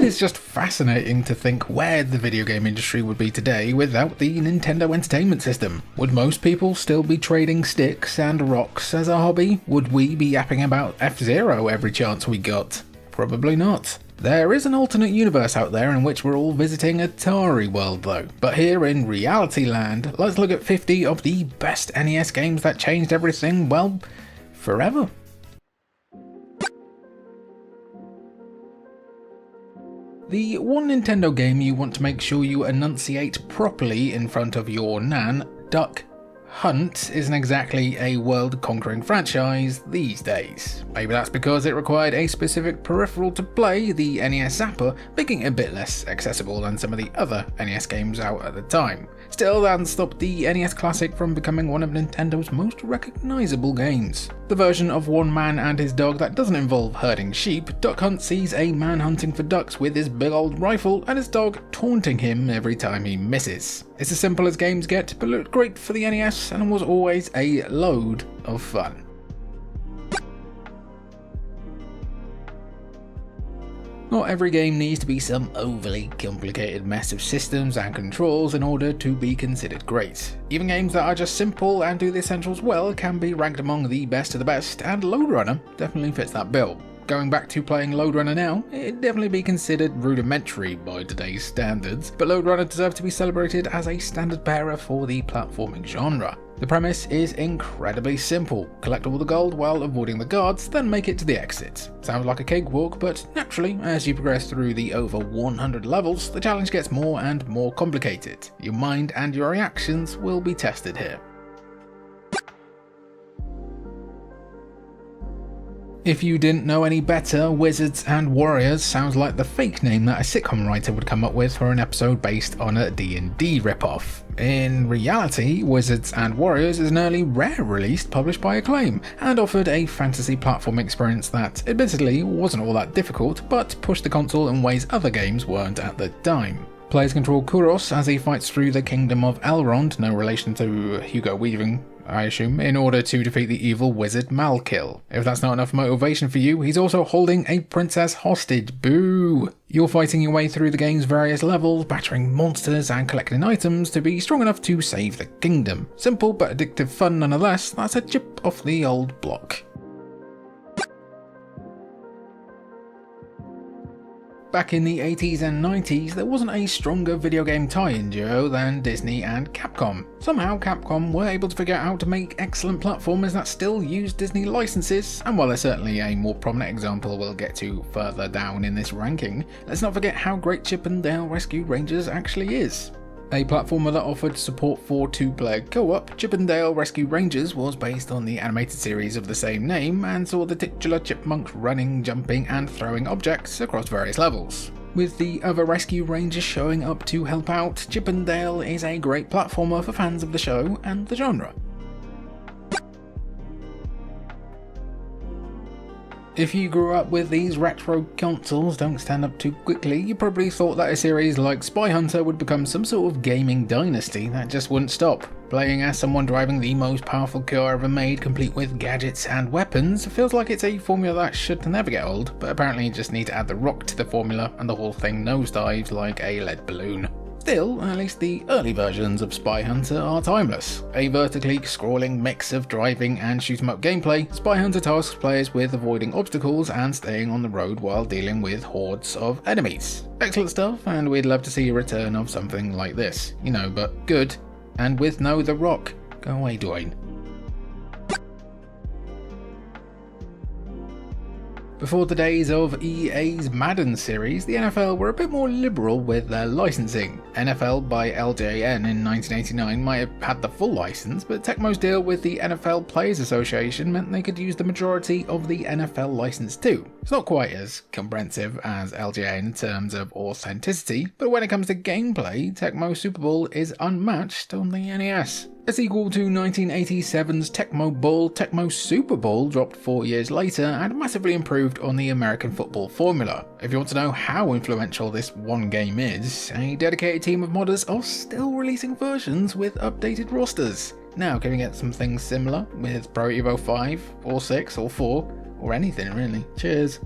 It is just fascinating to think where the video game industry would be today without the Nintendo Entertainment System. Would most people still be trading sticks and rocks as a hobby? Would we be yapping about F-Zero every chance we got? Probably not. There is an alternate universe out there in which we're all visiting Atari World though. But here in reality land, let's look at 50 of the best NES games that changed everything, well, forever. The one Nintendo game you want to make sure you enunciate properly in front of your nan, Duck Hunt, isn't exactly a world-conquering franchise these days. Maybe that's because it required a specific peripheral to play, the NES Zapper, making it a bit less accessible than some of the other NES games out at the time. Still, that hasn't stopped the NES Classic from becoming one of Nintendo's most recognisable games. The version of one man and his dog that doesn't involve herding sheep, Duck Hunt sees a man hunting for ducks with his big old rifle and his dog taunting him every time he misses. It's as simple as games get, but looked great for the NES and was always a load of fun. Not every game needs to be some overly complicated mess of systems and controls in order to be considered great. Even games that are just simple and do the essentials well can be ranked among the best of the best, and Lode Runner definitely fits that bill. Going back to playing Lode Runner now, it'd definitely be considered rudimentary by today's standards, but Lode Runner deserves to be celebrated as a standard bearer for the platforming genre. The premise is incredibly simple: collect all the gold while avoiding the guards, then make it to the exit. Sounds like a cakewalk, but naturally, as you progress through the over 100 levels, the challenge gets more and more complicated. Your mind and your reactions will be tested here. If you didn't know any better, Wizards and Warriors sounds like the fake name that a sitcom writer would come up with for an episode based on a D&D ripoff. In reality, Wizards and Warriors is an early Rare release published by Acclaim, and offered a fantasy platform experience that admittedly wasn't all that difficult, but pushed the console in ways other games weren't at the time. Players control Kuros as he fights through the kingdom of Elrond, no relation to Hugo Weaving, I assume, in order to defeat the evil wizard Malkil. If that's not enough motivation for you, he's also holding a princess hostage. Boo! You're fighting your way through the game's various levels, battering monsters and collecting items to be strong enough to save the kingdom. Simple but addictive fun nonetheless, that's a chip off the old block. Back in the 80s and 90s, there wasn't a stronger video game tie-in duo than Disney and Capcom. Somehow Capcom were able to figure out how to make excellent platformers that still use Disney licenses, and while there's certainly a more prominent example we'll get to further down in this ranking, let's not forget how great Chip 'n Dale Rescue Rangers actually is. A platformer that offered support for two-player co-op, Chip 'n Dale Rescue Rangers was based on the animated series of the same name and saw the titular chipmunk running, jumping and throwing objects across various levels. With the other Rescue Rangers showing up to help out, Chip 'n Dale is a great platformer for fans of the show and the genre. If you grew up with these retro consoles, don't stand up too quickly. You probably thought that a series like Spy Hunter would become some sort of gaming dynasty that just wouldn't stop. Playing as someone driving the most powerful car ever made, complete with gadgets and weapons, feels like it's a formula that should never get old, but apparently you just need to add the rock to the formula and the whole thing nosedives like a lead balloon. Still, at least the early versions of Spy Hunter are timeless. A vertically scrolling mix of driving and shoot 'em up gameplay, Spy Hunter tasks players with avoiding obstacles and staying on the road while dealing with hordes of enemies. Excellent stuff, and we'd love to see a return of something like this. You know, but good, and with no The Rock. Go away, Dwayne. Before the days of EA's Madden series, the NFL were a bit more liberal with their licensing. NFL by LJN in 1989 might have had the full license, but Tecmo's deal with the NFL Players Association meant they could use the majority of the NFL license too. It's not quite as comprehensive as LJN in terms of authenticity, but when it comes to gameplay, Tecmo Super Bowl is unmatched on the NES. A sequel to 1987's Tecmo Bowl, Tecmo Super Bowl dropped 4 years later and massively improved on the American football formula. If you want to know how influential this one game is, a dedicated team of modders are still releasing versions with updated rosters. Now, can we get some things similar with Pro Evo 5, or 6, or 4, or anything really? Cheers.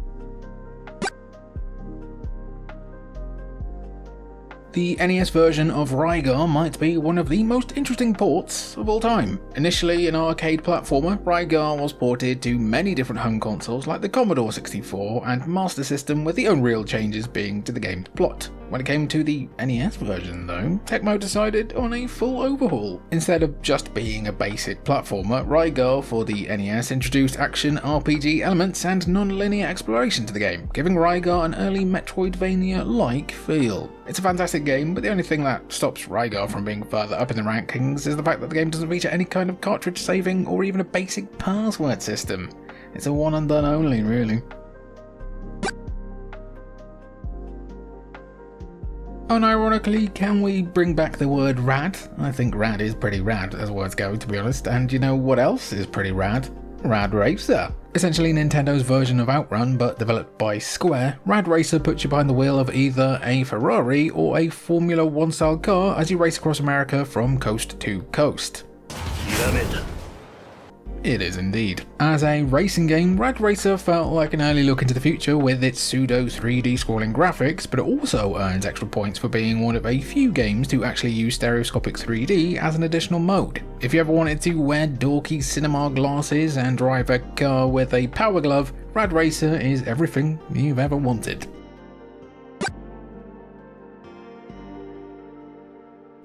The NES version of Rygar might be one of the most interesting ports of all time. Initially an arcade platformer, Rygar was ported to many different home consoles like the Commodore 64 and Master System, with the only real changes being to the game's plot. When it came to the NES version though, Tecmo decided on a full overhaul. Instead of just being a basic platformer, Rygar for the NES introduced action RPG elements and non-linear exploration to the game, giving Rygar an early Metroidvania-like feel. It's a fantastic game, but the only thing that stops Rygar from being further up in the rankings is the fact that the game doesn't feature any kind of cartridge saving or even a basic password system. It's a one and done only, really. Unironically, can we bring back the word rad? I think rad is pretty rad as words go, to be honest, and you know what else is pretty rad? Rad Racer. Essentially Nintendo's version of Outrun, but developed by Square, Rad Racer puts you behind the wheel of either a Ferrari or a Formula 1 style car as you race across America from coast to coast. It is indeed. As a racing game, Rad Racer felt like an early look into the future with its pseudo 3D scrolling graphics, but it also earns extra points for being one of a few games to actually use stereoscopic 3D as an additional mode. If you ever wanted to wear dorky cinema glasses and drive a car with a power glove, Rad Racer is everything you've ever wanted.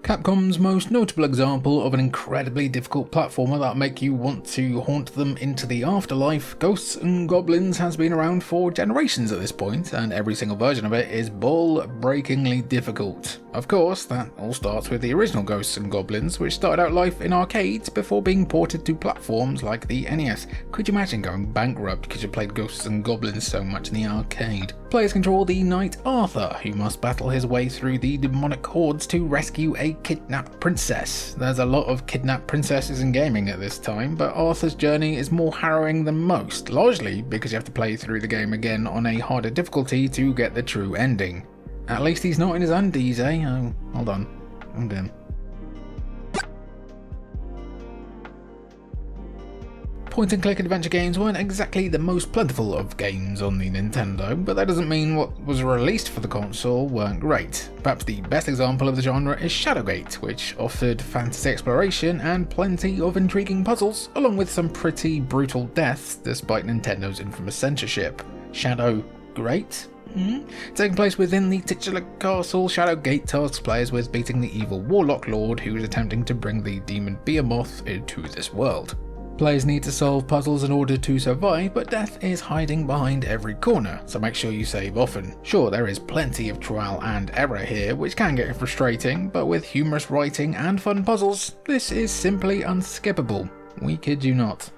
Capcom's most notable example of an incredibly difficult platformer that make you want to haunt them into the afterlife, Ghosts and Goblins has been around for generations at this point, and every single version of it is ball-breakingly difficult. Of course, that all starts with the original Ghosts and Goblins, which started out life in arcades before being ported to platforms like the NES. Could you imagine going bankrupt because you played Ghosts and Goblins so much in the arcade? Players control the Knight Arthur, who must battle his way through the demonic hordes to rescue a kidnapped princess. There's a lot of kidnapped princesses in gaming at this time, but Arthur's journey is more harrowing than most, largely because you have to play through the game again on a harder difficulty to get the true ending. At least he's not in his undies, eh? Oh, hold on. I'm done. Point-and-click adventure games weren't exactly the most plentiful of games on the Nintendo, but that doesn't mean what was released for the console weren't great. Perhaps the best example of the genre is Shadowgate, which offered fantasy exploration and plenty of intriguing puzzles, along with some pretty brutal deaths despite Nintendo's infamous censorship. Shadowgate? Taking place within the titular castle, Shadowgate tasks players with beating the evil Warlock Lord who is attempting to bring the demon Behemoth into this world. Players need to solve puzzles in order to survive, but death is hiding behind every corner, so make sure you save often. Sure, there is plenty of trial and error here, which can get frustrating, but with humorous writing and fun puzzles, this is simply unskippable. We kid you not.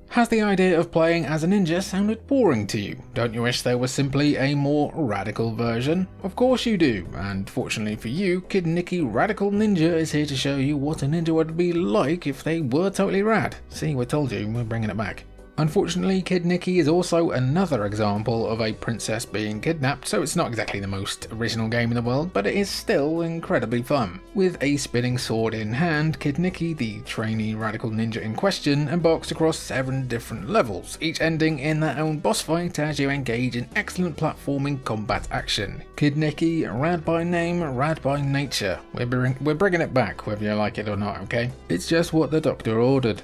Has the idea of playing as a ninja sounded boring to you? Don't you wish there was simply a more radical version? Of course you do, and fortunately for you, Kid Nicky Radical Ninja is here to show you what a ninja would be like if they were totally rad. See, we told you, we're bringing it back. Unfortunately, Kid Nicky is also another example of a princess being kidnapped, so it's not exactly the most original game in the world, but it is still incredibly fun. With a spinning sword in hand, Kid Nicky, the trainee radical ninja in question, embarks across 7 different levels, each ending in their own boss fight as you engage in excellent platforming combat action. Kid Nicky, rad by name, rad by nature. We're bringing it back, whether you like it or not, okay? It's just what the doctor ordered.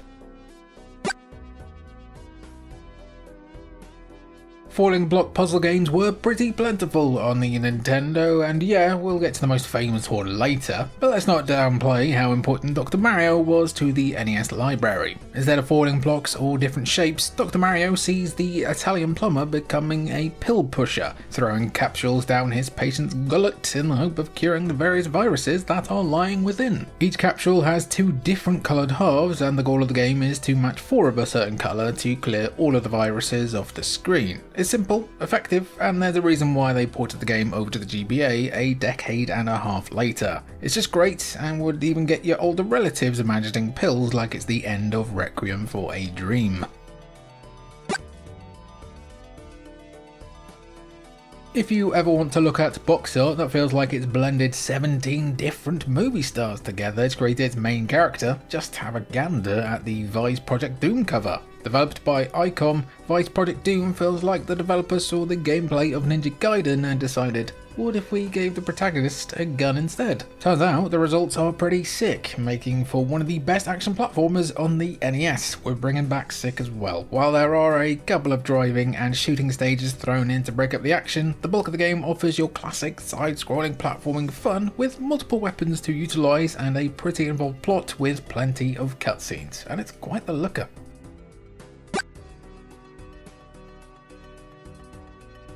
Falling block puzzle games were pretty plentiful on the Nintendo, and yeah, we'll get to the most famous one later, but let's not downplay how important Dr. Mario was to the NES library. Instead of falling blocks or different shapes, Dr. Mario sees the Italian plumber becoming a pill pusher, throwing capsules down his patient's gullet in the hope of curing the various viruses that are lying within. Each capsule has 2 different coloured halves, and the goal of the game is to match 4 of a certain colour to clear all of the viruses off the screen. It's simple, effective, and there's a reason why they ported the game over to the GBA a decade and a half later. It's just great, and would even get your older relatives imagining pills like it's the end of Requiem for a Dream. If you ever want to look at box art that feels like it's blended 17 different movie stars together to create its main character, just have a gander at the Vice Project Doom cover. Developed by ICOM, Vice Project Doom feels like the developers saw the gameplay of Ninja Gaiden and decided, what if we gave the protagonist a gun instead? Turns out the results are pretty sick, making for one of the best action platformers on the NES. We're bringing back sick as well. While there are a couple of driving and shooting stages thrown in to break up the action, the bulk of the game offers your classic side-scrolling platforming fun with multiple weapons to utilise and a pretty involved plot with plenty of cutscenes, and it's quite the looker.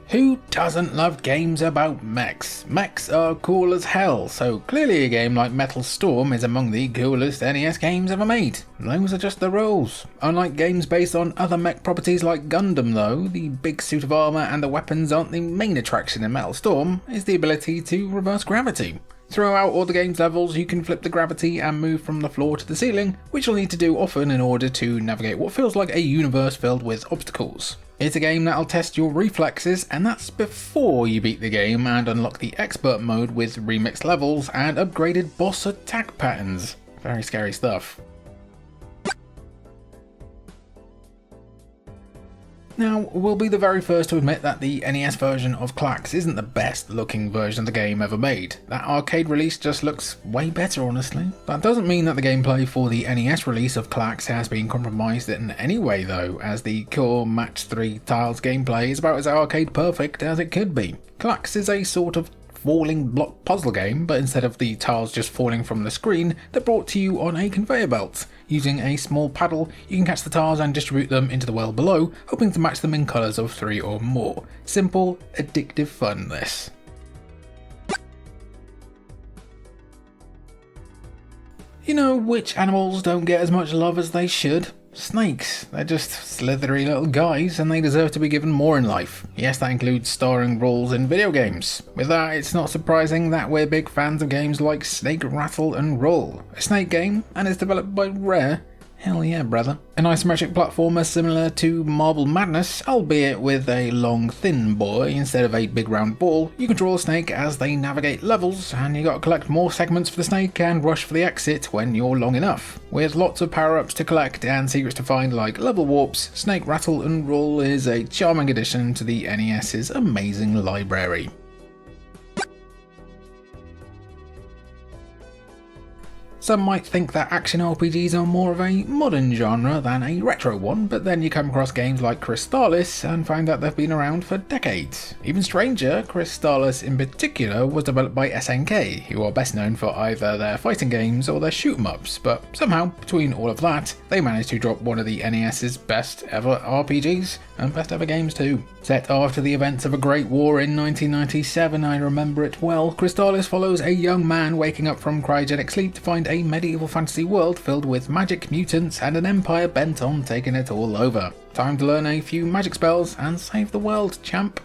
Who doesn't love games about mechs? Mechs are cool as hell, so clearly a game like Metal Storm is among the coolest NES games ever made. Those are just the rules. Unlike games based on other mech properties like Gundam though, the big suit of armour and the weapons aren't the main attraction in Metal Storm, it's the ability to reverse gravity. Throughout all the game's levels you can flip the gravity and move from the floor to the ceiling, which you'll need to do often in order to navigate what feels like a universe filled with obstacles. It's a game that'll test your reflexes, and that's before you beat the game and unlock the expert mode with remixed levels and upgraded boss attack patterns. Very scary stuff. Now, we'll be the very first to admit that the NES version of Klax isn't the best looking version of the game ever made. That arcade release just looks way better, honestly. That doesn't mean that the gameplay for the NES release of Klax has been compromised in any way though, as the core Match 3 Tiles gameplay is about as arcade perfect as it could be. Klax is a sort of falling block puzzle game, but instead of the tiles just falling from the screen, they're brought to you on a conveyor belt. Using a small paddle, you can catch the tiles and distribute them into the world below, hoping to match them in colours of 3 or more. Simple, addictive fun this. You know which animals don't get as much love as they should? Snakes. They're just slithery little guys and they deserve to be given more in life. Yes, that includes starring roles in video games. With that, it's not surprising that we're big fans of games like Snake Rattle and Roll, a snake game, and it's developed by Rare. Hell yeah, brother. An isometric platformer similar to Marble Madness, albeit with a long thin boy instead of a big round ball. You control a snake as they navigate levels, and you gotta collect more segments for the snake and rush for the exit when you're long enough. With lots of power-ups to collect and secrets to find like level warps, Snake Rattle and Roll is a charming addition to the NES's amazing library. Some might think that action RPGs are more of a modern genre than a retro one, but then you come across games like Crystalis and find that they've been around for decades. Even stranger, Crystalis in particular was developed by SNK, who are best known for either their fighting games or their shoot-'em-ups, but somehow, between all of that, they managed to drop one of the NES's best ever RPGs, and best ever games too. Set after the events of a Great War in 1997, I remember it well, Crystalis follows a young man waking up from cryogenic sleep to find a medieval fantasy world filled with magic, mutants, and an empire bent on taking it all over. Time to learn a few magic spells and save the world, champ.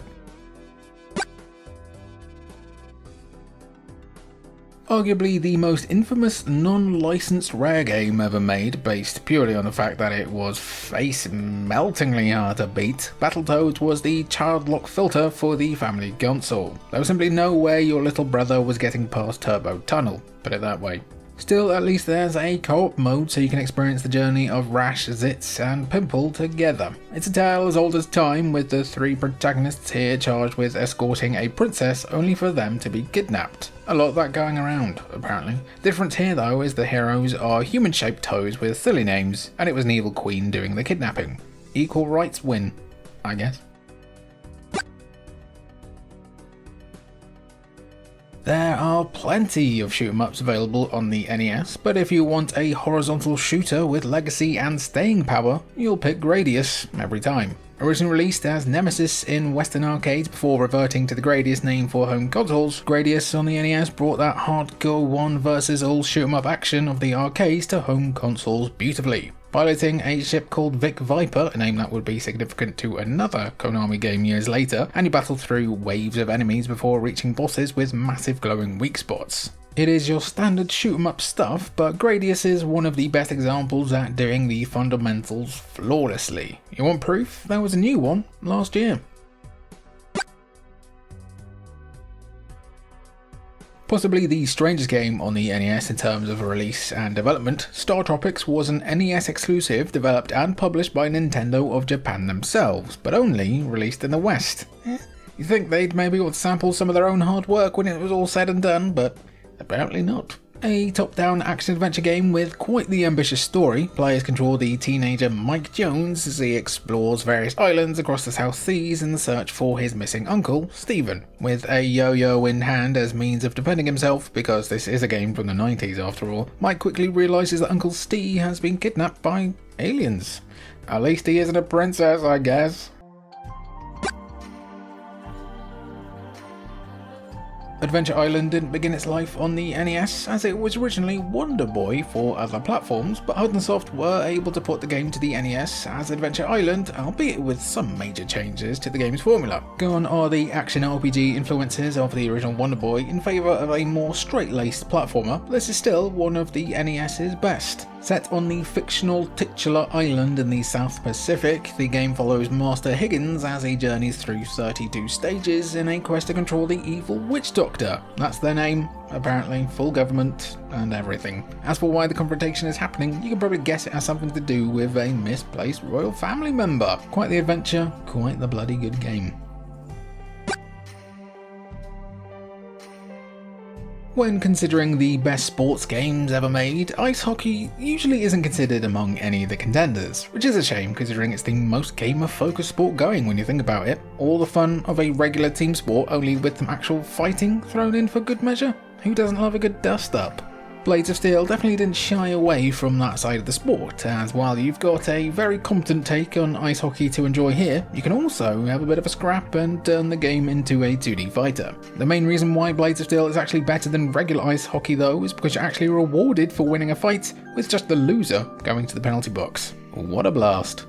Arguably the most infamous non-licensed Rare game ever made, based purely on the fact that it was face-meltingly hard to beat, Battletoads was the child-lock filter for the family console. There was simply no way your little brother was getting past Turbo Tunnel, put it that way. Still, at least there's a co-op mode so you can experience the journey of Rash, Zitz and Pimple together. It's a tale as old as time, with the 3 protagonists here charged with escorting a princess only for them to be kidnapped. A lot of that going around, apparently. The difference here though is the heroes are human-shaped toads with silly names, and it was an evil queen doing the kidnapping. Equal rights win, I guess. There are plenty of shoot-'em-ups available on the NES, but if you want a horizontal shooter with legacy and staying power, you'll pick Gradius every time. Originally released as Nemesis in Western arcades before reverting to the Gradius name for home consoles, Gradius on the NES brought that hardcore one versus all shoot-'em-up action of the arcades to home consoles beautifully. Piloting a ship called Vic Viper, a name that would be significant to another Konami game years later, and you battle through waves of enemies before reaching bosses with massive glowing weak spots. It is your standard shoot-'em-up stuff, but Gradius is one of the best examples at doing the fundamentals flawlessly. You want proof? There was a new one last year. Possibly the strangest game on the NES in terms of release and development, Star Tropics was an NES exclusive developed and published by Nintendo of Japan themselves, but only released in the West. You'd think they'd maybe want to sample some of their own hard work when it was all said and done, but apparently not. A top-down action-adventure game with quite the ambitious story. Players control the teenager Mike Jones as he explores various islands across the South Seas in the search for his missing uncle, Stephen. With a yo-yo in hand as means of defending himself, because this is a game from the 90s after all, Mike quickly realises that Uncle Steve has been kidnapped by aliens. At least he isn't a princess, I guess. Adventure Island didn't begin its life on the NES, as it was originally Wonder Boy for other platforms, but Hudson were able to port the game to the NES as Adventure Island, albeit with some major changes to the game's formula. Gone are the action RPG influences of the original Wonder Boy in favour of a more straight-laced platformer, but this is still one of the NES's best. Set on the fictional titular island in the South Pacific, the game follows Master Higgins as he journeys through 32 stages in a quest to control the evil Witch Doctor. That's their name, apparently, full government and everything. As for why the confrontation is happening, you can probably guess it has something to do with a misplaced royal family member. Quite the adventure, quite the bloody good game. When considering the best sports games ever made, ice hockey usually isn't considered among any of the contenders, which is a shame considering it's the most gamer-focused sport going when you think about it. All the fun of a regular team sport, only with some actual fighting thrown in for good measure. Who doesn't love a good dust-up? Blades of Steel definitely didn't shy away from that side of the sport, as while you've got a very competent take on ice hockey to enjoy here, you can also have a bit of a scrap and turn the game into a 2D fighter. The main reason why Blades of Steel is actually better than regular ice hockey though is because you're actually rewarded for winning a fight, with just the loser going to the penalty box. What a blast.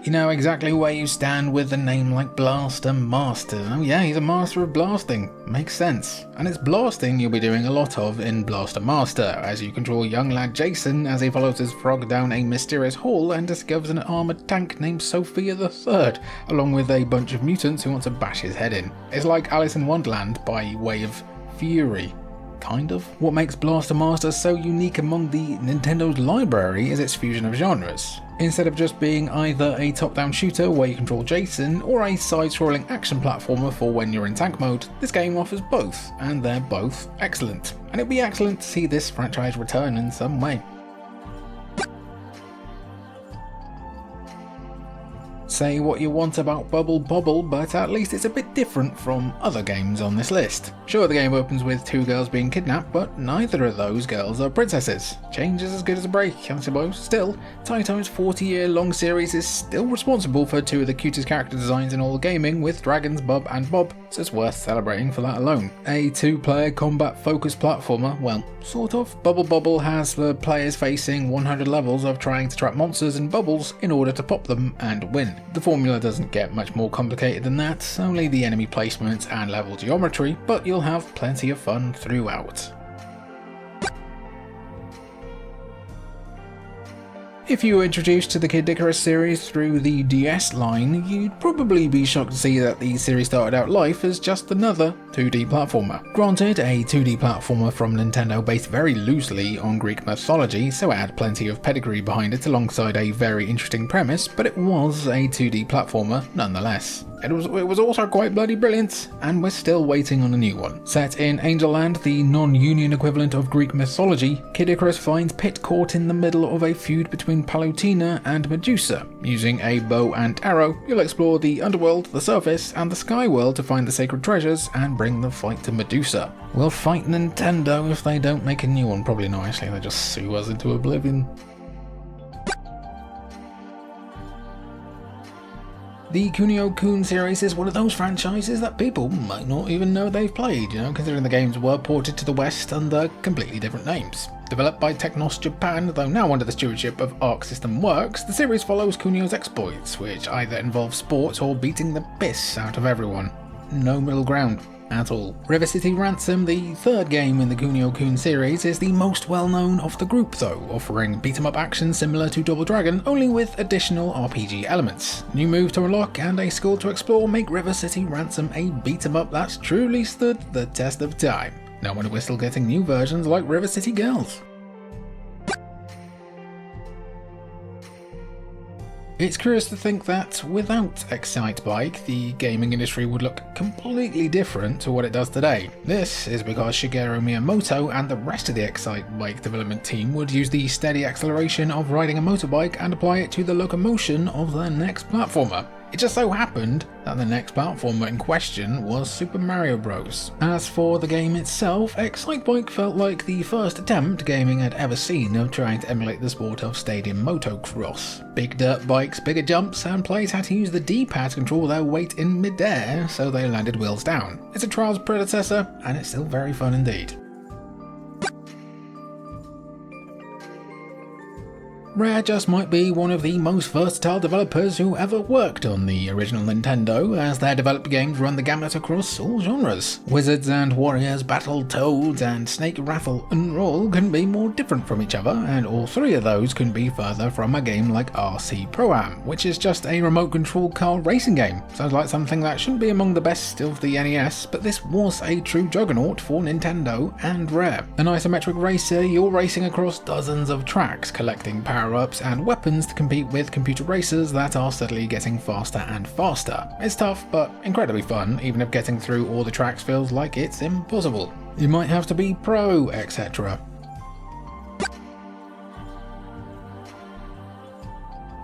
You know exactly where you stand with a name like Blaster Master. Oh yeah, he's a master of blasting. Makes sense. And it's blasting you'll be doing a lot of in Blaster Master, as you control young lad Jason as he follows his frog down a mysterious hall and discovers an armoured tank named Sophia the Third, along with a bunch of mutants who want to bash his head in. It's like Alice in Wonderland by way of Fury. Kind of. What makes Blaster Master so unique among the Nintendo's library is its fusion of genres. Instead of just being either a top-down shooter where you control Jason, or a side-scrolling action platformer for when you're in tank mode, this game offers both, and they're both excellent. And it'd be excellent to see this franchise return in some way. Say what you want about Bubble Bobble, but at least it's a bit different from other games on this list. Sure, the game opens with two girls being kidnapped, but neither of those girls are princesses. Change is as good as a break, I suppose. Still, Taito's 40-year-long series is still responsible for two of the cutest character designs in all gaming, with dragons Bub and Bob, so it's worth celebrating for that alone. A two-player combat-focused platformer, well, sort of. Bubble Bobble has the players facing 100 levels of trying to trap monsters in bubbles in order to pop them and win. The formula doesn't get much more complicated than that, only the enemy placement and level geometry, but you'll have plenty of fun throughout. If you were introduced to the Kid Icarus series through the DS line, you'd probably be shocked to see that the series started out life as just another 2D platformer. Granted, a 2D platformer from Nintendo based very loosely on Greek mythology, so it had plenty of pedigree behind it alongside a very interesting premise, but it was a 2D platformer nonetheless. It was also quite bloody brilliant, and we're still waiting on a new one. Set in Angel Land, the non-Union equivalent of Greek mythology, Kid Icarus finds Pit caught in the middle of a feud between Palutena and Medusa. Using a bow and arrow, you'll explore the underworld, the surface, and the sky world to find the sacred treasures and bring the fight to Medusa. We'll fight Nintendo if they don't make a new one. Probably not, actually, they just sue us into oblivion. The Kunio-kun series is one of those franchises that people might not even know they've played, considering the games were ported to the West under completely different names. Developed by Technos Japan, though now under the stewardship of Arc System Works, the series follows Kunio's exploits, which either involve sports or beating the piss out of everyone. No middle ground. at all. River City Ransom, the third game in the Kunio-kun series, is the most well-known of the group though, offering beat-em-up action similar to Double Dragon, only with additional RPG elements. New moves to unlock and a school to explore make River City Ransom a beat-em-up that's truly stood the test of time. No wonder we're still getting new versions like River City Girls. It's curious to think that without Excitebike, the gaming industry would look completely different to what it does today. This is because Shigeru Miyamoto and the rest of the Excitebike development team would use the steady acceleration of riding a motorbike and apply it to the locomotion of their next platformer. It just so happened that the next platformer in question was Super Mario Bros. As for the game itself, Excitebike felt like the first attempt gaming had ever seen of trying to emulate the sport of stadium motocross. Big dirt bikes, bigger jumps, and players had to use the D-pad to control their weight in midair so they landed wheels down. It's a Trials predecessor, and it's still very fun indeed. Rare just might be one of the most versatile developers who ever worked on the original Nintendo, as their developed games run the gamut across all genres. Wizards and Warriors, Battletoads, and Snake Rattle and Roll couldn't be more different from each other, and all three of those couldn't be further from a game like RC Pro-Am, which is just a remote-controlled car racing game. Sounds like something that shouldn't be among the best of the NES, but this was a true juggernaut for Nintendo and Rare. An isometric racer, you're racing across dozens of tracks, collecting power-ups and weapons to compete with computer racers that are steadily getting faster and faster. It's tough, but incredibly fun, even if getting through all the tracks feels like it's impossible. You might have to be pro, etc.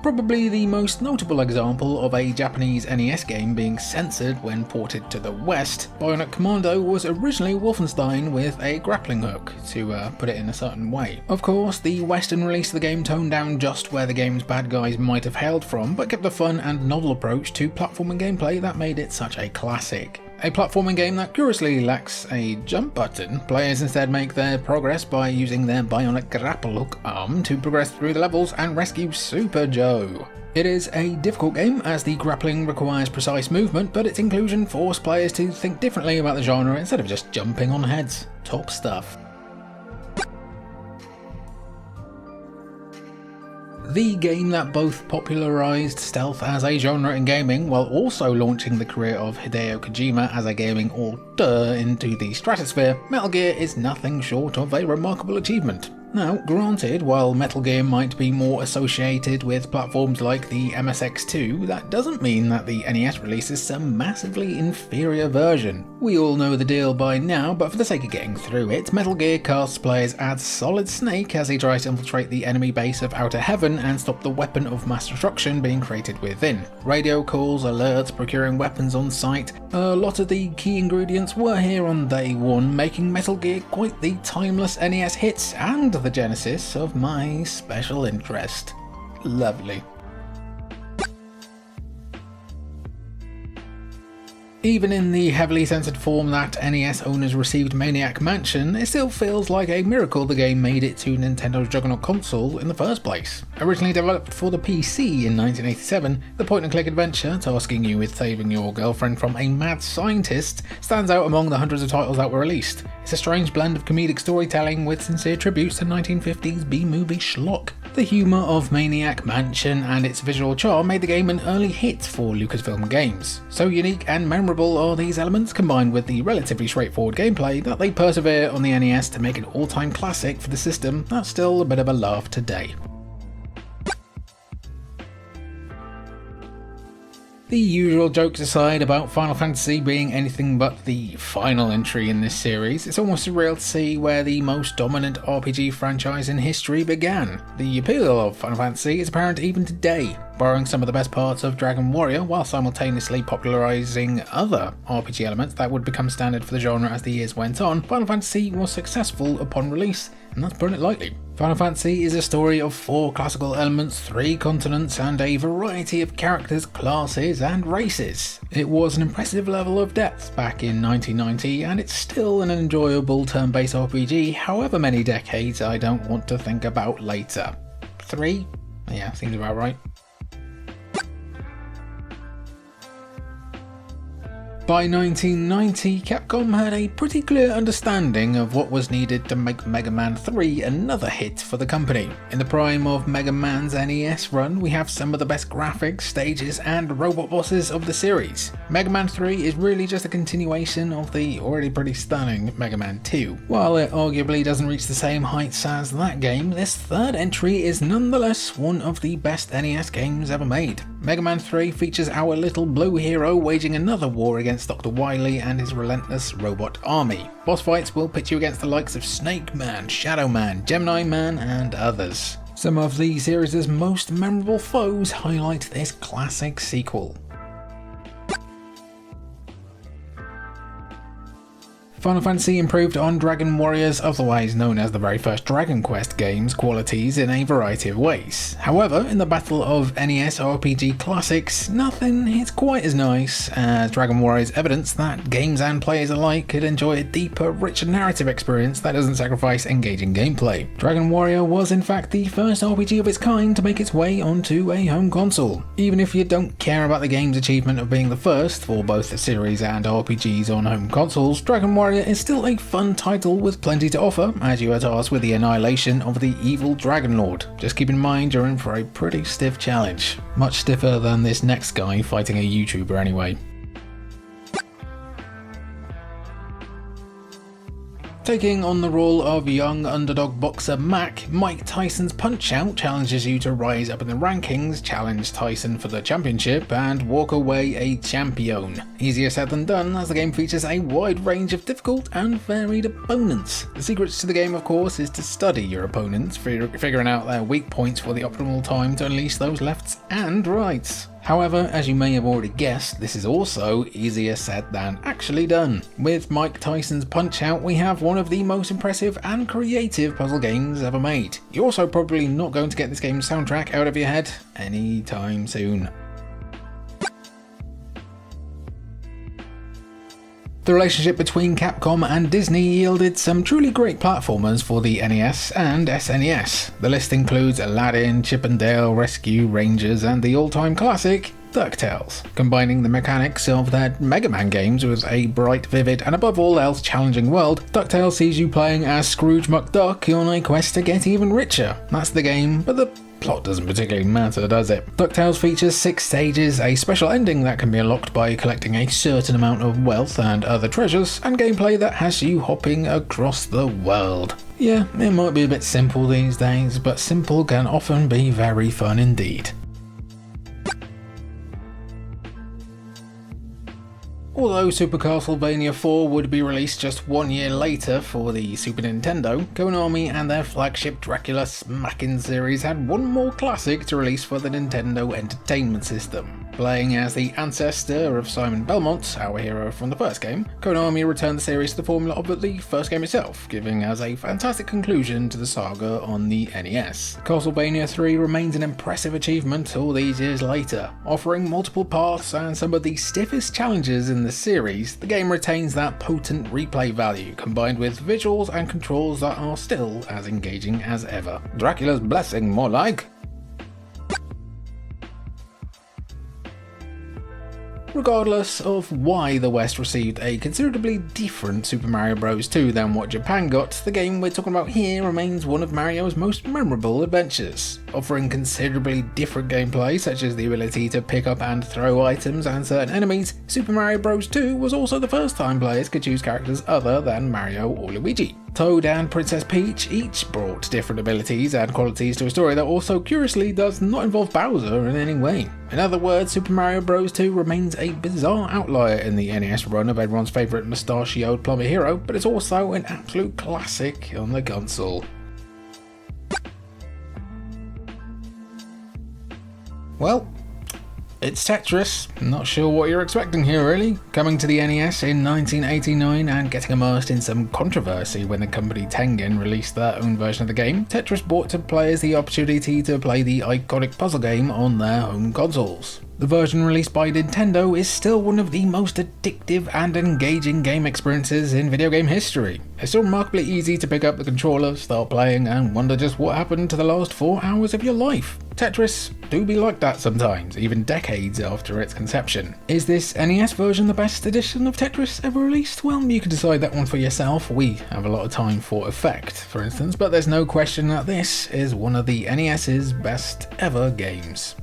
Probably the most notable example of a Japanese NES game being censored when ported to the West, Bionic Commando was originally Wolfenstein with a grappling hook, to put it in a certain way. Of course, the Western release of the game toned down just where the game's bad guys might have hailed from, but kept a fun and novel approach to platforming gameplay that made it such a classic. A platforming game that curiously lacks a jump button, players instead make their progress by using their bionic grapple hook arm to progress through the levels and rescue Super Joe. It is a difficult game as the grappling requires precise movement, but its inclusion forced players to think differently about the genre instead of just jumping on heads. Top stuff. The game that both popularised stealth as a genre in gaming while also launching the career of Hideo Kojima as a gaming auteur into the stratosphere, Metal Gear is nothing short of a remarkable achievement. Now, granted, while Metal Gear might be more associated with platforms like the MSX2, that doesn't mean that the NES releases some massively inferior version. We all know the deal by now, but for the sake of getting through it, Metal Gear casts players as Solid Snake as he tries to infiltrate the enemy base of Outer Heaven and stop the weapon of mass destruction being created within. Radio calls, alerts, procuring weapons on site, a lot of the key ingredients were here on day one, making Metal Gear quite the timeless NES hit and the genesis of my special interest. Lovely. Even in the heavily censored form that NES owners received Maniac Mansion, it still feels like a miracle the game made it to Nintendo's juggernaut console in the first place. Originally developed for the PC in 1987, the point-and-click adventure, tasking you with saving your girlfriend from a mad scientist, stands out among the hundreds of titles that were released. It's a strange blend of comedic storytelling with sincere tributes to 1950s B-movie schlock. The humour of Maniac Mansion and its visual charm made the game an early hit for Lucasfilm Games. So unique and memorable are these elements, combined with the relatively straightforward gameplay, that they persevere on the NES to make an all-time classic for the system that's still a bit of a laugh today. The usual jokes aside about Final Fantasy being anything but the final entry in this series, it's almost surreal to see where the most dominant RPG franchise in history began. The appeal of Final Fantasy is apparent even today, borrowing some of the best parts of Dragon Warrior while simultaneously popularising other RPG elements that would become standard for the genre as the years went on. Final Fantasy was successful upon release, and that's putting it lightly. Final Fantasy is a story of 4 classical elements, 3 continents, and a variety of characters, classes, and races. It was an impressive level of depth back in 1990, and it's still an enjoyable turn-based RPG, however many decades I don't want to think about later. 3? Yeah, seems about right. By 1990, Capcom had a pretty clear understanding of what was needed to make Mega Man 3 another hit for the company. In the prime of Mega Man's NES run, we have some of the best graphics, stages, and robot bosses of the series. Mega Man 3 is really just a continuation of the already pretty stunning Mega Man 2. While it arguably doesn't reach the same heights as that game, this third entry is nonetheless one of the best NES games ever made. Mega Man 3 features our little blue hero waging another war against Dr. Wily and his relentless robot army. Boss fights will pit you against the likes of Snake Man, Shadow Man, Gemini Man, and others. Some of the series' most memorable foes highlight this classic sequel. Final Fantasy improved on Dragon Warrior's, otherwise known as the very first Dragon Quest game's, qualities in a variety of ways. However, in the battle of NES RPG classics, nothing hits quite as nice, as Dragon Warrior's evidence that games and players alike could enjoy a deeper, richer narrative experience that doesn't sacrifice engaging gameplay. Dragon Warrior was in fact the first RPG of its kind to make its way onto a home console. Even if you don't care about the game's achievement of being the first for both the series and RPGs on home consoles, Dragon Warrior is still a fun title with plenty to offer, as you are tasked with the annihilation of the evil Dragon Lord. Just keep in mind you're in for a pretty stiff challenge. Much stiffer than this next guy fighting a YouTuber anyway. Taking on the role of young underdog boxer Mac, Mike Tyson's Punch-Out challenges you to rise up in the rankings, challenge Tyson for the championship, and walk away a champion. Easier said than done, as the game features a wide range of difficult and varied opponents. The secrets to the game, of course, is to study your opponents, figuring out their weak points for the optimal time to unleash those lefts and rights. However, as you may have already guessed, this is also easier said than actually done. With Mike Tyson's Punch-Out, we have one of the most impressive and creative puzzle games ever made. You're also probably not going to get this game's soundtrack out of your head anytime soon. The relationship between Capcom and Disney yielded some truly great platformers for the NES and SNES. The list includes Aladdin, Chip 'n Dale, Rescue Rangers, and the all-time classic DuckTales. Combining the mechanics of their Mega Man games with a bright, vivid, and above all else challenging world, DuckTales sees you playing as Scrooge McDuck on a quest to get even richer. That's the game, but the plot doesn't particularly matter, does it? DuckTales features 6 stages, a special ending that can be unlocked by collecting a certain amount of wealth and other treasures, and gameplay that has you hopping across the world. Yeah, it might be a bit simple these days, but simple can often be very fun indeed. Although Super Castlevania 4 would be released just 1 year later for the Super Nintendo, Konami and their flagship Dracula Smackin' series had one more classic to release for the Nintendo Entertainment System. Playing as the ancestor of Simon Belmont, our hero from the first game, Konami returned the series to the formula of the first game itself, giving us a fantastic conclusion to the saga on the NES. Castlevania 3 remains an impressive achievement all these years later. Offering multiple paths and some of the stiffest challenges in the series, the game retains that potent replay value, combined with visuals and controls that are still as engaging as ever. Dracula's blessing, more like. Regardless of why the West received a considerably different Super Mario Bros. 2 than what Japan got, the game we're talking about here remains one of Mario's most memorable adventures. Offering considerably different gameplay, such as the ability to pick up and throw items and certain enemies, Super Mario Bros. 2 was also the first time players could choose characters other than Mario or Luigi. Toad and Princess Peach each brought different abilities and qualities to a story that also curiously does not involve Bowser in any way. In other words, Super Mario Bros. 2 remains a bizarre outlier in the NES run of everyone's favourite mustachioed plumber hero, but it's also an absolute classic on the console. Well, it's Tetris. Not sure what you're expecting here really. Coming to the NES in 1989 and getting immersed in some controversy when the company Tengen released their own version of the game, Tetris brought to players the opportunity to play the iconic puzzle game on their home consoles. The version released by Nintendo is still one of the most addictive and engaging game experiences in video game history. It's still remarkably easy to pick up the controller, start playing, and wonder just what happened to the last 4 hours of your life. Tetris do be like that sometimes, even decades after its conception. Is this NES version the best edition of Tetris ever released? Well, you can decide that one for yourself. We have a lot of time for Effect, for instance, but there's no question that this is one of the NES's best ever games.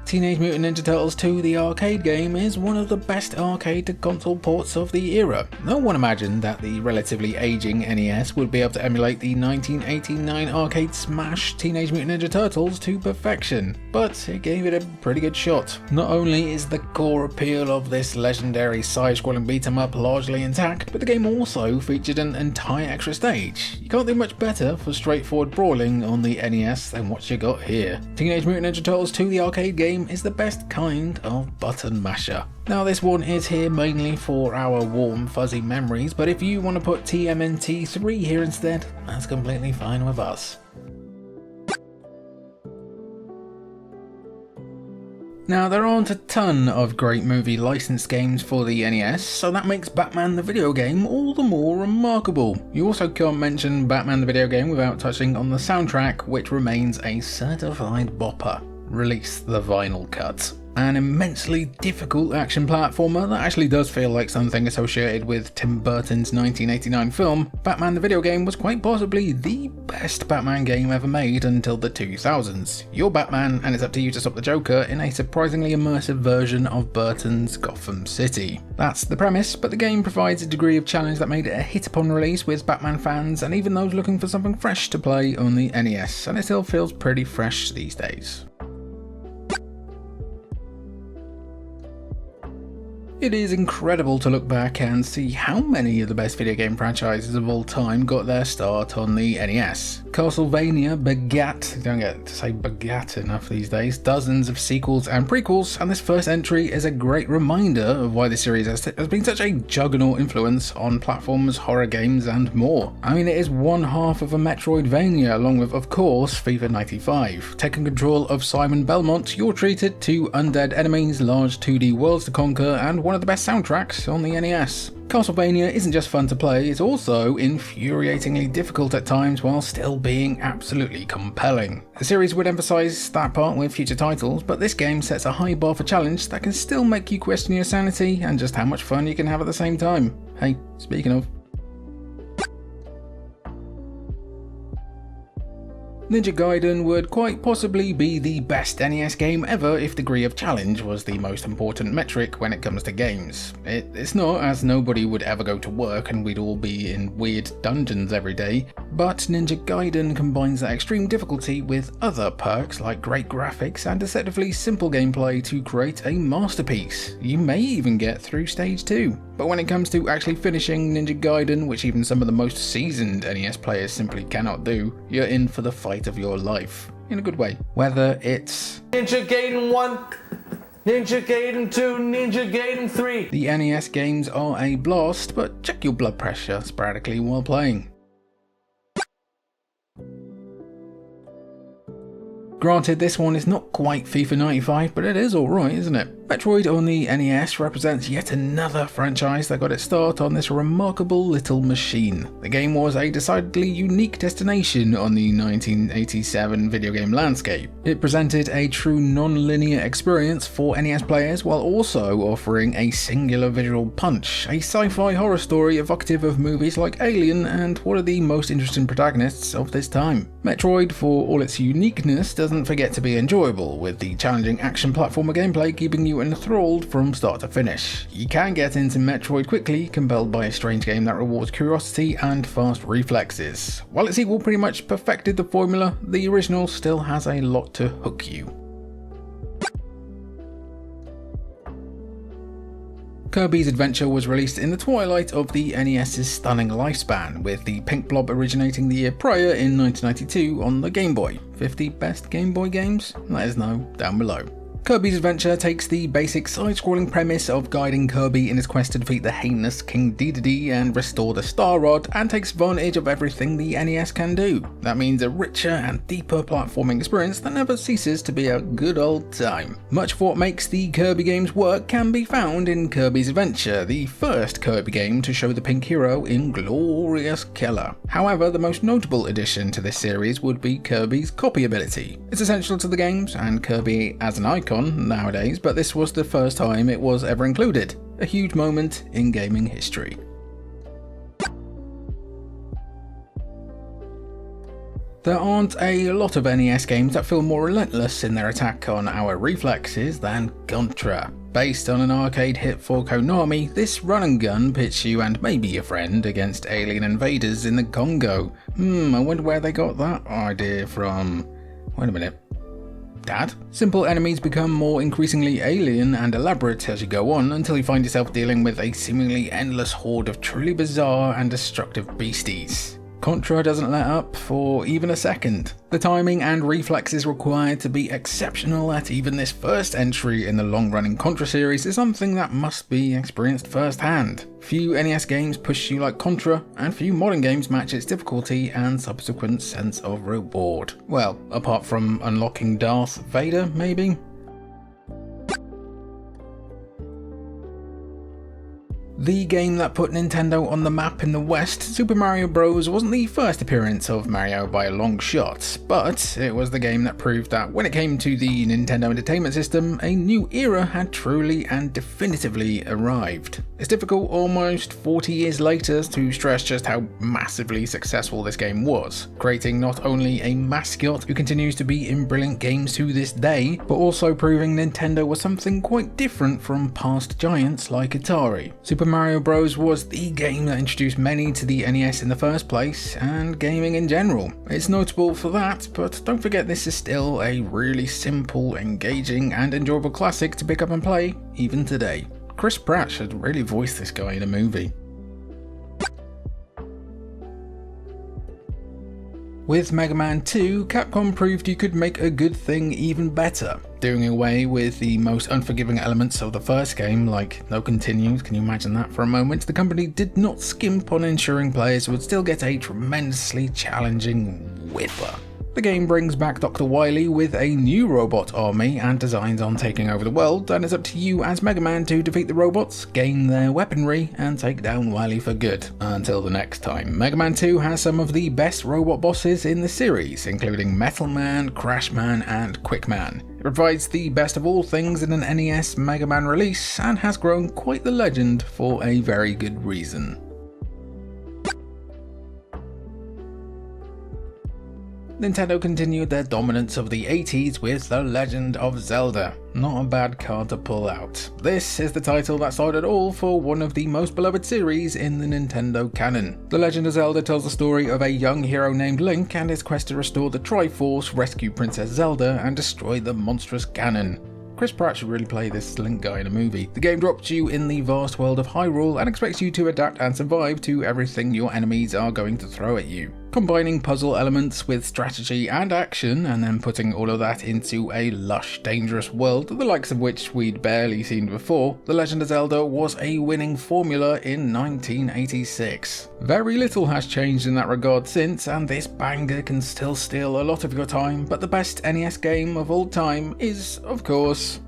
Teenage Mutant Ninja Turtles 2, the arcade game, is one of the best arcade to console ports of the era. No one imagined that the relatively aging NES would be able to emulate the 1989 arcade smash Teenage Mutant Ninja Turtles to perfection, but it gave it a pretty good shot. Not only is the core appeal of this legendary side-scrolling beat-em-up largely intact, but the game also featured an entire extra stage. You can't do much better for straightforward brawling on the NES than what you got here. Teenage Mutant Ninja Turtles 2, the arcade game, is the best kind of button masher. Now this one is here mainly for our warm fuzzy memories, but if you want to put TMNT 3 here instead, that's completely fine with us. Now, there aren't a ton of great movie licensed games for the NES, so that makes Batman the video game all the more remarkable. You also can't mention Batman the video game without touching on the soundtrack, which remains a certified bopper. Release the vinyl cut. An immensely difficult action platformer that actually does feel like something associated with Tim Burton's 1989 film, Batman the video game was quite possibly the best Batman game ever made until the 2000s. You're Batman and it's up to you to stop the Joker in a surprisingly immersive version of Burton's Gotham City. That's the premise, but the game provides a degree of challenge that made it a hit upon release with Batman fans and even those looking for something fresh to play on the NES, and it still feels pretty fresh these days. It is incredible to look back and see how many of the best video game franchises of all time got their start on the NES. Castlevania begat, don't get to say begat enough these days, dozens of sequels and prequels, and this first entry is a great reminder of why the series has been such a juggernaut influence on platforms, horror games and more. I mean, it is one half of a Metroidvania along with, of course, FIFA 95. Taking control of Simon Belmont, you're treated to undead enemies, large 2D worlds to conquer, and one of the best soundtracks on the NES. Castlevania isn't just fun to play, it's also infuriatingly difficult at times while still being absolutely compelling. The series would emphasise that part with future titles, but this game sets a high bar for challenge that can still make you question your sanity and just how much fun you can have at the same time. Hey, speaking of. Ninja Gaiden would quite possibly be the best NES game ever if degree of challenge was the most important metric when it comes to games. It's not, as nobody would ever go to work and we'd all be in weird dungeons every day, but Ninja Gaiden combines that extreme difficulty with other perks like great graphics and deceptively simple gameplay to create a masterpiece. You may even get through stage 2. But when it comes to actually finishing Ninja Gaiden, which even some of the most seasoned NES players simply cannot do, you're in for the fight of your life. In a good way. Whether it's Ninja Gaiden 1, Ninja Gaiden 2, Ninja Gaiden 3. The NES games are a blast, but check your blood pressure sporadically while playing. Granted, this one is not quite FIFA 95, but it is alright, isn't it? Metroid on the NES represents yet another franchise that got its start on this remarkable little machine. The game was a decidedly unique destination on the 1987 video game landscape. It presented a true non-linear experience for NES players while also offering a singular visual punch, a sci-fi horror story evocative of movies like Alien and one of the most interesting protagonists of this time. Metroid, for all its uniqueness, doesn't forget to be enjoyable, with the challenging action platformer gameplay keeping you enthralled from start to finish. You can get into Metroid quickly, compelled by a strange game that rewards curiosity and fast reflexes. While its sequel pretty much perfected the formula, the original still has a lot to hook you. Kirby's Adventure was released in the twilight of the NES's stunning lifespan, with the pink blob originating the year prior in 1992 on the Game Boy. 50 best Game Boy games? Let us know down below. Kirby's Adventure takes the basic side-scrolling premise of guiding Kirby in his quest to defeat the heinous King Dedede and restore the Star Rod, and takes advantage of everything the NES can do. That means a richer and deeper platforming experience that never ceases to be a good old time. Much of what makes the Kirby games work can be found in Kirby's Adventure, the first Kirby game to show the pink hero in glorious colour. However, the most notable addition to this series would be Kirby's copy ability. It's essential to the games and Kirby as an icon nowadays, but this was the first time it was ever included. A huge moment in gaming history. There aren't a lot of NES games that feel more relentless in their attack on our reflexes than Contra. Based on an arcade hit for Konami, this run and gun pits you and maybe your friend against alien invaders in the Congo. I wonder where they got that idea from. Wait a minute. Dad? Simple enemies become more increasingly alien and elaborate as you go on, until you find yourself dealing with a seemingly endless horde of truly bizarre and destructive beasties. Contra doesn't let up for even a second. The timing and reflexes required to be exceptional at even this first entry in the long-running Contra series is something that must be experienced firsthand. Few NES games push you like Contra, and few modern games match its difficulty and subsequent sense of reward. Well, apart from unlocking Darth Vader, maybe? The game that put Nintendo on the map in the West, Super Mario Bros. Wasn't the first appearance of Mario by a long shot, but it was the game that proved that when it came to the Nintendo Entertainment System, a new era had truly and definitively arrived. It's difficult almost 40 years later to stress just how massively successful this game was, creating not only a mascot who continues to be in brilliant games to this day, but also proving Nintendo was something quite different from past giants like Atari. Super Mario Bros. Was the game that introduced many to the NES in the first place, and gaming in general. It's notable for that, but don't forget this is still a really simple, engaging, and enjoyable classic to pick up and play, even today. Chris Pratt should really voice this guy in a movie. With Mega Man 2, Capcom proved you could make a good thing even better, doing away with the most unforgiving elements of the first game, like no continues. Can you imagine that for a moment? The company did not skimp on ensuring players would still get a tremendously challenging whipper. The game brings back Dr. Wily with a new robot army and designs on taking over the world, and it's up to you as Mega Man to defeat the robots, gain their weaponry, and take down Wily for good. Until the next time, Mega Man 2 has some of the best robot bosses in the series, including Metal Man, Crash Man, and Quick Man. It provides the best of all things in an NES Mega Man release, and has grown quite the legend for a very good reason. Nintendo continued their dominance of the 80s with The Legend of Zelda. Not a bad card to pull out. This is the title that started all for one of the most beloved series in the Nintendo canon. The Legend of Zelda tells the story of a young hero named Link and his quest to restore the Triforce, rescue Princess Zelda, and destroy the monstrous Ganon. Chris Pratt should really play this Link guy in a movie. The game drops you in the vast world of Hyrule and expects you to adapt and survive to everything your enemies are going to throw at you. Combining puzzle elements with strategy and action, and then putting all of that into a lush, dangerous world, the likes of which we'd barely seen before, The Legend of Zelda was a winning formula in 1986. Very little has changed in that regard since, and this banger can still steal a lot of your time, but the best NES game of all time is, of course,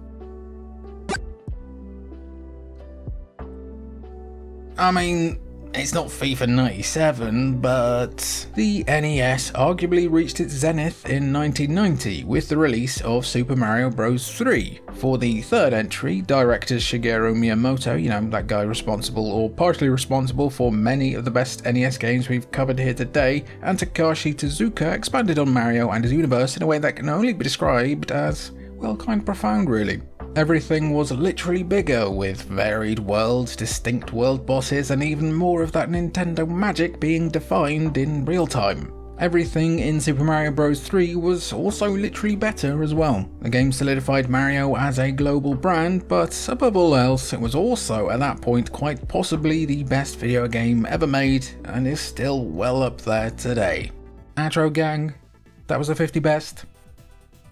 it's not FIFA 97, but the NES arguably reached its zenith in 1990 with the release of Super Mario Bros. 3. For the third entry, directors Shigeru Miyamoto, that guy responsible or partially responsible for many of the best NES games we've covered here today, and Takashi Tezuka expanded on Mario and his universe in a way that can only be described as, well, kind of profound really. Everything was literally bigger, with varied worlds, distinct world bosses, and even more of that Nintendo magic being defined in real time. Everything in Super Mario Bros. 3 was also literally better as well. The game solidified Mario as a global brand, but above all else, it was also at that point quite possibly the best video game ever made, and is still well up there today. Outro gang, that was the 50 best.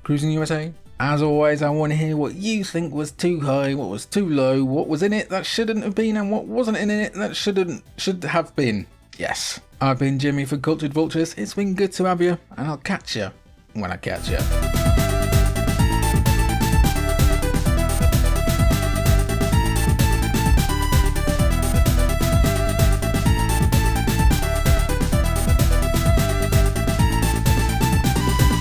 Cruising USA. As always, I want to hear what you think was too high, what was too low, what was in it that shouldn't have been, and what wasn't in it that should have been. Yes. I've been Jimmy for Cultured Vultures. It's been good to have you, and I'll catch you when I catch you.